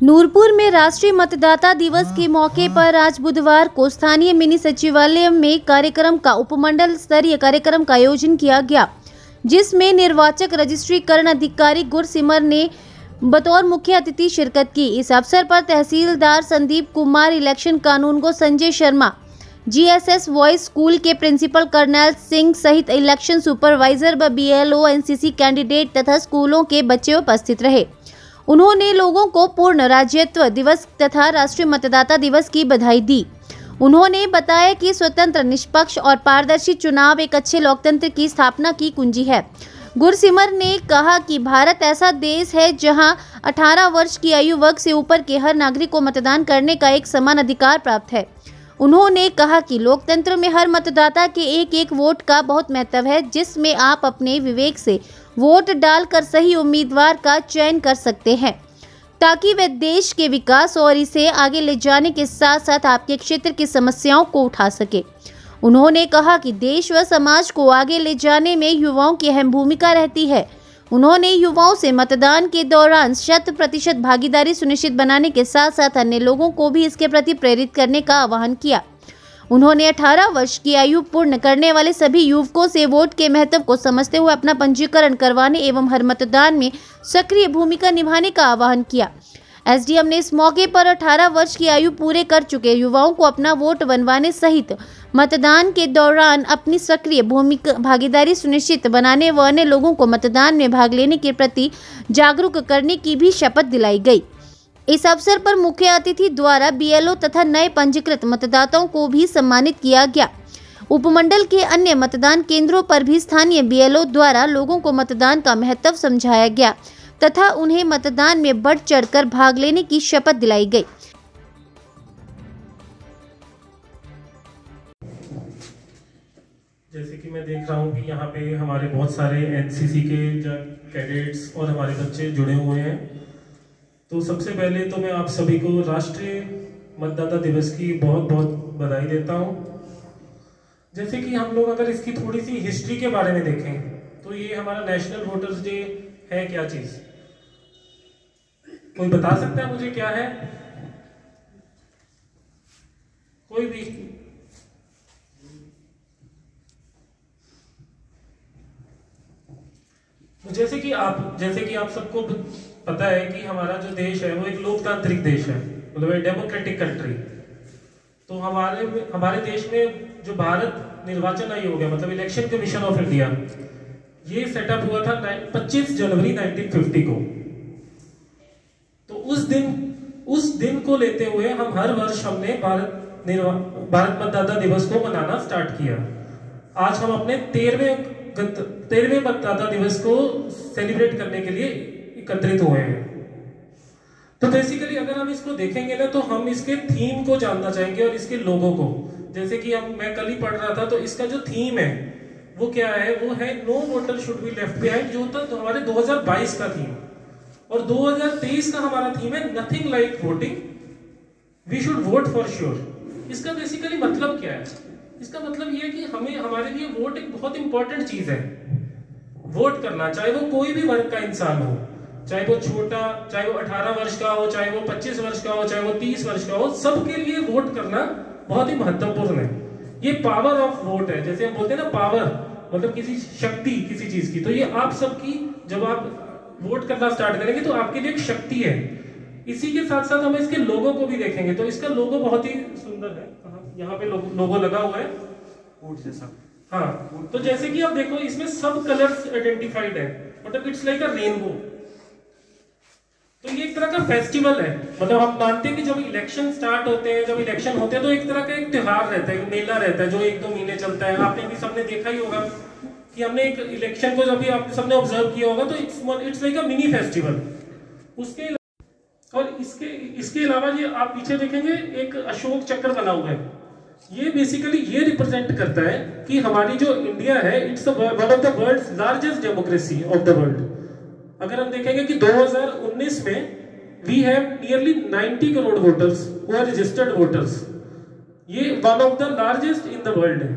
नूरपुर में राष्ट्रीय मतदाता दिवस के मौके पर आज बुधवार को स्थानीय मिनी सचिवालय में कार्यक्रम का उपमंडल स्तरीय कार्यक्रम का आयोजन किया गया, जिसमें निर्वाचक रजिस्ट्रीकरण अधिकारी गुरसिमर ने बतौर मुख्य अतिथि शिरकत की। इस अवसर पर तहसीलदार संदीप कुमार, इलेक्शन कानूनगो संजय शर्मा, जीएसएस वॉइस स्कूल के प्रिंसिपल कर्नल सिंह सहित इलेक्शन सुपरवाइजर व बीएलओ, एनसीसी कैंडिडेट तथा स्कूलों के बच्चे उपस्थित रहे। उन्होंने लोगों को पूर्ण राज्यत्व दिवस तथा राष्ट्रीय मतदाता दिवस की बधाई दी। उन्होंने बताया कि स्वतंत्र, निष्पक्ष और पारदर्शी चुनाव एक अच्छे लोकतंत्र की स्थापना की कुंजी है। गुरसिमर ने कहा कि भारत ऐसा देश है जहां 18 वर्ष की आयु वर्ग से ऊपर के हर नागरिक को मतदान करने का एक समान अधिकार प्राप्त है। उन्होंने कहा कि लोकतंत्र में हर मतदाता के एक एक वोट का बहुत महत्व है, जिसमें आप अपने विवेक से वोट डालकर सही उम्मीदवार का चयन कर सकते हैं, ताकि वे देश के विकास और इसे आगे ले जाने के साथ साथ आपके क्षेत्र की समस्याओं को उठा सके। उन्होंने कहा कि देश व समाज को आगे ले जाने में युवाओं की अहम भूमिका रहती है। उन्होंने युवाओं से मतदान के दौरान 100% भागीदारी सुनिश्चित बनाने के साथ साथ अन्य लोगों को भी इसके प्रति प्रेरित करने का आह्वान किया। उन्होंने 18 वर्ष की आयु पूर्ण करने वाले सभी युवकों से वोट के महत्व को समझते हुए अपना पंजीकरण करवाने एवं हर मतदान में सक्रिय भूमिका निभाने का आह्वान किया। एसडीएम ने इस मौके पर 18 वर्ष की आयु पूरे कर चुके युवाओं को अपना वोट बनवाने सहित मतदान के दौरान अपनी सक्रिय भूमिका भागीदारी सुनिश्चित बनाने व अन्य लोगों को मतदान में भाग लेने के प्रति जागरूक करने की भी शपथ दिलाई गई। इस अवसर पर मुख्य अतिथि द्वारा बीएलओ तथा नए पंजीकृत मतदाताओं को भी सम्मानित किया गया। उपमंडल के अन्य मतदान केंद्रों पर भी स्थानीय बीएलओ द्वारा लोगों को मतदान का महत्व समझाया गया तथा उन्हें मतदान में बढ़ चढ़कर भाग लेने की शपथ दिलाई गई। जैसे कि मैं देख रहा हूँ कि यहाँ पे हमारे बहुत सारे एनसीसी के कैडेट्स और हमारे बच्चे जुड़े हुए हैं। तो सबसे पहले तो मैं आप सभी को राष्ट्रीय मतदाता दिवस की बहुत बहुत बधाई देता हूँ। जैसे कि हम लोग अगर इसकी थोड़ी सी हिस्ट्री के बारे में देखें तो ये हमारा नेशनल वोटर्स डे है क्या चीज? कोई बता सकता है मुझे क्या है? कोई भी? जैसे कि आप सबको पता है कि हमारा जो देश है वो एक लोकतांत्रिक देश है, मतलब एक डेमोक्रेटिक कंट्री। तो हमारे देश में जो भारत निर्वाचन आयोग है, मतलब इलेक्शन कमीशन ऑफ इंडिया, ये सेटअप हुआ था 25 जनवरी 1950 को। तो उस दिन को लेते हुए हम हर वर्ष हमने भारत मतदाता दिवस को मनाना स्टार्ट किया। आज हम अपने 13वें मतदाता दिवस को सेलिब्रेट करने के लिए एकत्रित हुए हैं। तो बेसिकली अगर हम इसको देखेंगे ना तो हम इसके थीम को जानना चाहेंगे और इसके लोगों को। जैसे कि मैं कल ही पढ़ रहा था, तो इसका जो थीम है वो क्या है? वो है no voter should be left behind, जो था तो हमारे 2022 का थीम। और 2023 का हमारा थीम है nothing like voting, we should vote for sure. इसका बेसिकली मतलब क्या है? इसका मतलब ये है कि हमारे लिए वोट एक बहुत इंपॉर्टेंट चीज है। वोट करना, चाहे वो कोई भी वर्ग का इंसान हो, चाहे वो छोटा, चाहे वो 18 वर्ष का हो, चाहे वो 25 वर्ष का हो, चाहे वो 30 वर्ष का हो, सबके लिए वोट करना बहुत ही महत्वपूर्ण है। ये पावर ऑफ वोट है। जैसे हम बोलते हैं ना, पावर मतलब किसी शक्ति, किसी चीज की। तो ये आप सबकी, जब आप वोट करना स्टार्ट करेंगे तो आपके लिए एक शक्ति है। इसी के साथ साथ हम इसके लोगो को भी देखेंगे तो इसका लोगो बहुत ही सुंदर है। यहाँ पे लोगो लगा हुआ है ऊँट जैसा। हाँ, तो जैसे कि आप देखो इसमें सब कलर्स आइडेंटिफाइड है, मतलब इट्स लाइक अ रेनबो। तो ये एक तरह का फेस्टिवल है। मतलब हम मानते हैं कि जब इलेक्शन स्टार्ट होते हैं, जब इलेक्शन होते हैं तो एक तरह का एक त्योहार रहता है, एक मेला रहता है जो 1-2 महीने चलता है। आपने भी सबने देखा ही होगा कि हमने एक इलेक्शन को जब भी आप सबने ऑब्जर्व किया होगा तो it's like a mini festival. उसके और इसके अलावा ये आप पीछे देखेंगे एक अशोक चक्र बना हुआ है। ये बेसिकली ये रिप्रेजेंट करता है कि हमारी जो इंडिया है, it's one of the world's largest democracy of the world. अगर हम देखेंगे कि 2019 में we have nearly 90 crore voters who are registered voters. ये one of the largest in the world है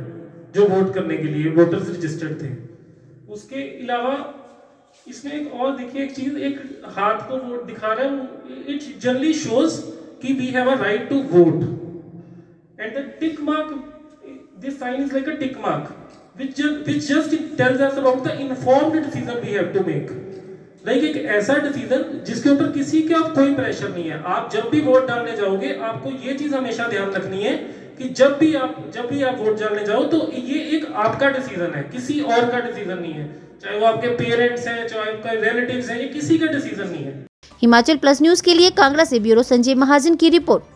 जो वोट करने के लिए वोटर्स रजिस्टर्ड थे। उसके अलावा इसमें एक और देखिए एक चीज, एक हाथ को वोट दिखा रहा है, इट जनरली शोज कि we have a right to vote, and the tick mark, this sign is like a tick mark which just tells us about the informed decision we have to make. Like एक ऐसा decision जिसके ऊपर किसी के आप कोई pressure नहीं है। आप जब भी वोट डालने जाओगे आपको ये चीज हमेशा ध्यान रखनी है कि जब भी आप वोट डालने जाओ तो ये एक आपका डिसीजन है, किसी और का डिसीजन नहीं है। चाहे वो आपके पेरेंट्स हैं, चाहे आपके रिलेटिव्स हैं, ये किसी का डिसीजन नहीं है। हिमाचल प्लस न्यूज के लिए कांगड़ा से ब्यूरो संजय महाजन की report.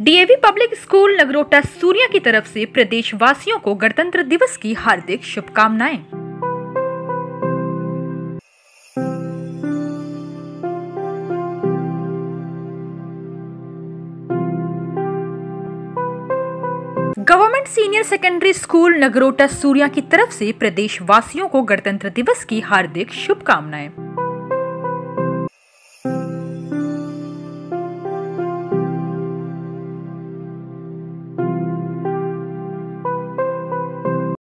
DAV public school Nagrota Suriya की तरफ से प्रदेश वासियों को गणतंत्र दिवस की हार्दिक शुभकामनाएं। Government senior secondary school Nagrota Suriya की तरफ से प्रदेश वासियों को गणतंत्र दिवस की हार्दिक शुभकामनाएं।